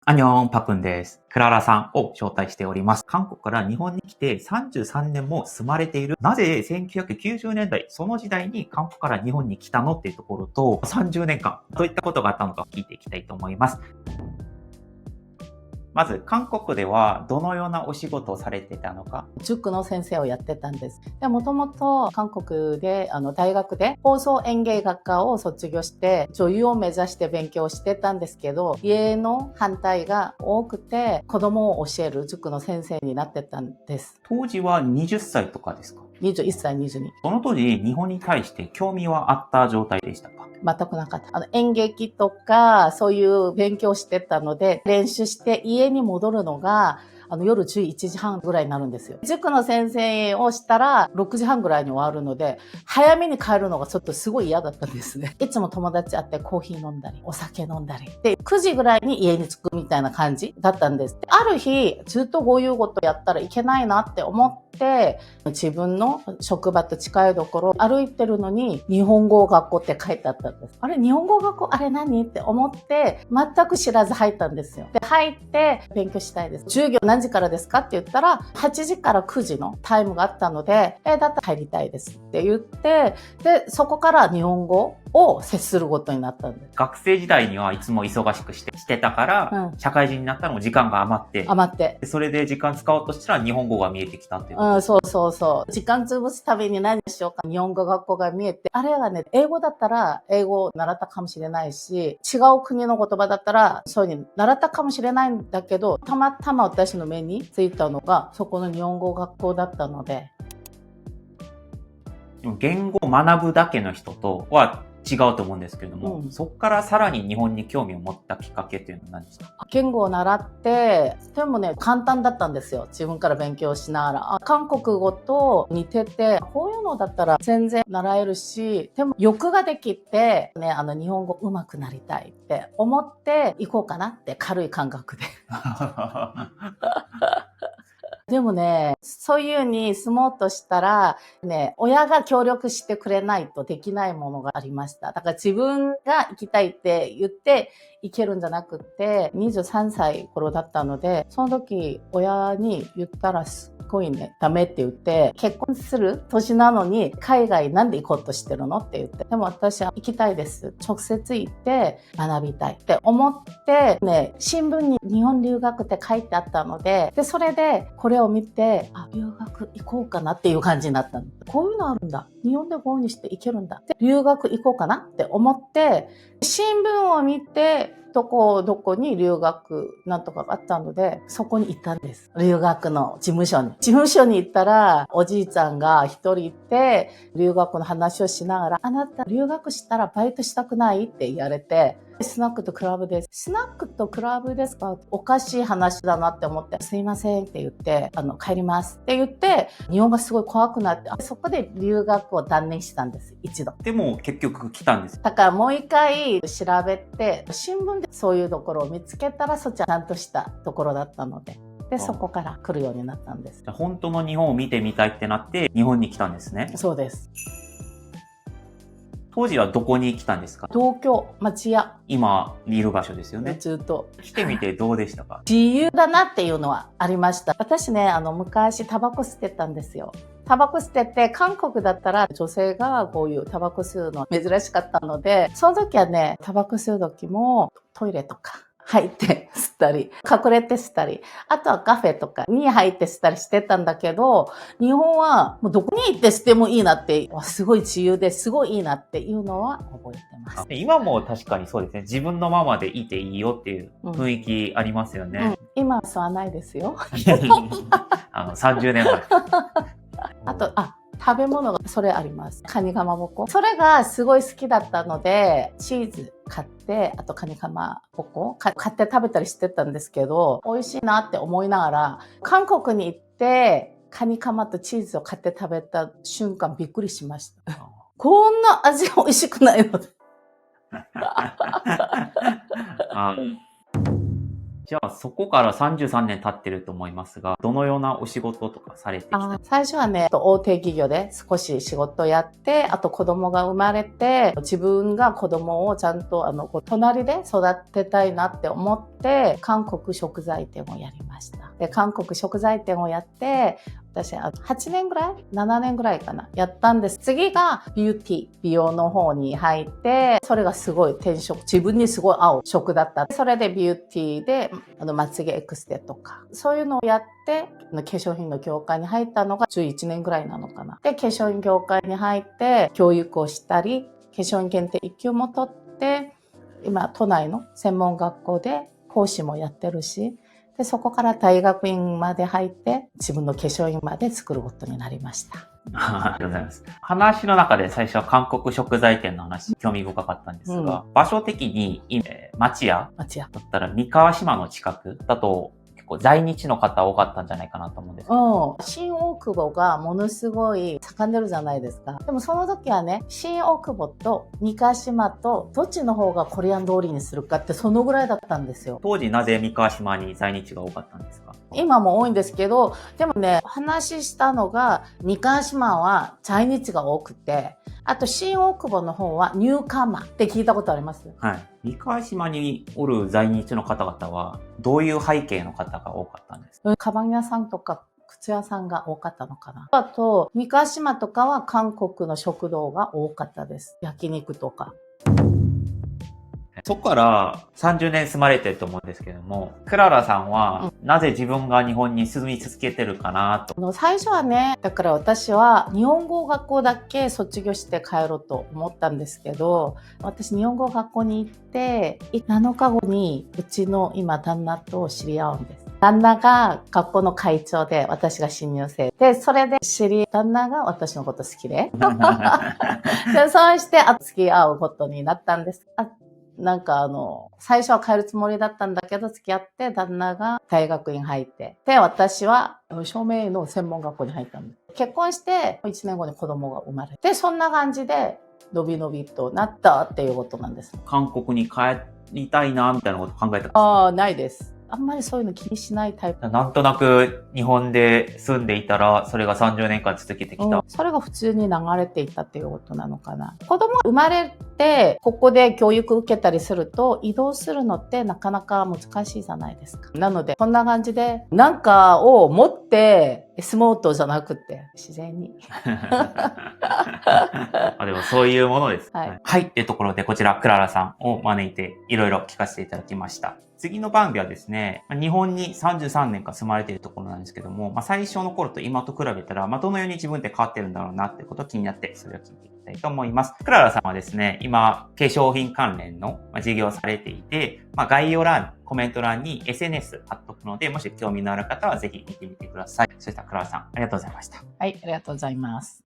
アンニョン、パックンです。クララさんを招待しております。韓国から日本に来て33年も住まれている。なぜ1990年代、その時代に韓国から日本に来たのっていうところと、30年間、どういったことがあったのか聞いていきたいと思います。まず、韓国ではどのようなお仕事をされてたのか。塾の先生をやってたんです。で、もともと韓国で、大学で放送演芸学科を卒業して、女優を目指して勉強してたんですけど、家の反対が多くて、子供を教える塾の先生になってたんです。当時は20歳とかですか？21歳、22。その当時、日本に対して興味はあった状態でしたか？全くなかった。演劇とか、そういう勉強してたので、練習して家に戻るのが、夜11時半ぐらいになるんですよ。塾の先生をしたら、6時半ぐらいに終わるので、早めに帰るのがちょっとすごい嫌だったんですね。いつも友達会ってコーヒー飲んだり、お酒飲んだり。で、9時ぐらいに家に着くみたいな感じだったんです。ある日、ずっとこういうことやったらいけないなって思って、自分の職場と近いところ歩いてるのに日本語学校って書いてあったんです。あれ、日本語学校あれ何って思って全く知らず入ったんですよ。で、入って勉強したいです。授業何時からですかって言ったら8時から9時のタイムがあったので、だったら入りたいですって言って、で、そこから日本語を接することになったんです。学生時代にはいつも忙しくしてたから、社会人になったのも時間が余って。それで時間使おうとしたら日本語が見えてきたっていうことです。そう。時間潰すたびに何しようか、日本語学校が見えて、あれがね、英語だったら英語を習ったかもしれないし、違う国の言葉だったらそういうふうに習ったかもしれないんだけど、たまたま私の目についたのが、そこの日本語学校だったので。言語を学ぶだけの人とは違うと思うんですけれども、そこからさらに日本に興味を持ったきっかけっていうのは何ですか？言語を習って、でもね、簡単だったんですよ。自分から勉強しながら。韓国語と似てて、こういうのだったら全然習えるし、でも欲ができて、ね、日本語上手くなりたいって思って行こうかなって軽い感覚で。でもね、そういうに住もうとしたら、ね、親が協力してくれないとできないものがありました。だから自分が行きたいって言って行けるんじゃなくて、23歳頃だったので、その時親に言ったらすごいね、ダメって言って、結婚する年なのに海外なんで行こうとしてるのって言って、でも私は行きたいです。直接行って学びたいって思ってね、新聞に日本留学って書いてあったので、それでこれを見て、留学行こうかなっていう感じになったの。こういうのあるんだ。日本でこういう風にして行けるんだ。で、留学行こうかなって思って、新聞を見て、どこに留学なんとかがあったので、そこに行ったんです。留学の事務所に。事務所に行ったら、おじいちゃんが一人いて、留学の話をしながら、あなた留学したらバイトしたくないって言われて、スナックとクラブです。スナックとクラブですか？おかしい話だなって思って、すいませんって言って、帰りますって言って、日本がすごい怖くなって、そこで留学を断念したんです、一度。でも結局来たんです。だからもう一回調べて、新聞でそういうところを見つけたら、そっちはちゃんとしたところだったので。で、そこから来るようになったんです。本当の日本を見てみたいってなって、日本に来たんですね。そうです。当時はどこに来たんですか？東京、町屋。今いる場所ですよね。ずっと。来てみてどうでしたか？自由だなっていうのはありました。私ね、昔タバコ吸ってたんですよ。タバコ吸ってて、韓国だったら女性がこういうタバコ吸うの珍しかったので、その時はね、タバコ吸う時もトイレとか入って吸ったり、隠れて吸ったり、あとはカフェとかに入って吸ったりしてたんだけど、日本はもうどこに行って吸ってもいいなって、すごい自由ですごいいいなっていうのは覚えてます。今も確かにそうですね。自分のままでいていいよっていう雰囲気ありますよね。今は吸わないですよ。30年前。あと、食べ物がそれあります。カニかまぼこ。それがすごい好きだったので、チーズ買って、あとカニかまぼこ買って食べたりしてたんですけど、美味しいなって思いながら、韓国に行って、カニカマとチーズを買って食べた瞬間びっくりしました。こんな味美味しくないので。じゃあそこから33年経ってると思いますが、どのようなお仕事とかされてきた？最初はね、大手企業で少し仕事やって、あと子供が生まれて、自分が子供をちゃんと隣で育てたいなって思って、韓国食材店をやりました。で、韓国食材店をやって、私、8年ぐらい ?7 年ぐらいかなやったんです。次がビューティー、美容の方に入って、それがすごい転職、自分にすごい合う職だった。それでビューティーで、まつげエクステとか、そういうのをやって、化粧品の業界に入ったのが11年ぐらいなのかな。で、化粧品業界に入って、教育をしたり、化粧品検定1級も取って、今、都内の専門学校で講師もやってるし、で、そこから大学院まで入って、自分の化粧品まで作ることになりました。ありがとうございます。話の中で最初は韓国食材店の話、興味深かったんですが、場所的に、町屋だったら三河島の近くだと、結構在日の方多かったんじゃないかなと思うんですけど。新大久保がものすごい盛んでるじゃないですか。でもその時はね、新大久保と三河島とどっちの方がコリアン通りにするかってそのぐらいだったんですよ。当時なぜ三河島に在日が多かったんですか？今も多いんですけど、でもね、話したのが三河島は在日が多くて、あと新大久保の方はニューカマーって聞いたことあります？はい。三河島におる在日の方々はどういう背景の方が多かったんですか？カバン屋さんとか靴屋さんが多かったのかな。あと、三河島とかは韓国の食堂が多かったです。焼肉とか。そこから30年住まれてると思うんですけども、クララさんはなぜ自分が日本に住み続けてるかなと。最初はね、だから私は日本語学校だけ卒業して帰ろうと思ったんですけど、私日本語学校に行って、7日後にうちの今旦那と知り合うんです。旦那が学校の会長で、私が新入生で、それで旦那が私のこと好きで。で、そうして付き合うことになったんです。なんか最初は帰るつもりだったんだけど、付き合って旦那が大学院入って、で、私は照明の専門学校に入ったんです。結婚して1年後に子供が生まれて、そんな感じで伸び伸びとなったっていうことなんです。韓国に帰りたいなみたいなこと考えたんですか？ないです。あんまりそういうの気にしないタイプ。なんとなく日本で住んでいたら、それが30年間続けてきた。それが普通に流れていったっていうことなのかな。子供が生まれて、ここで教育受けたりすると、移動するのってなかなか難しいじゃないですか。なので、こんな感じで、なんかを持って、スモートじゃなくて、自然に。でもそういうものです。はい。はい。というところで、こちら、クララさんを招いて、いろいろ聞かせていただきました。次の番組はですね、日本に33年間住まれているところなんですけども、最初の頃と今と比べたら、どのように自分って変わってるんだろうなってことが気になって、それを聞いていきたいと思います。クララさんはですね、今、化粧品関連の事業をされていて、概要欄、コメント欄に SNS 貼っとくので、もし興味のある方はぜひ見てみてください。そしたらクララさん、ありがとうございました。はい、ありがとうございます。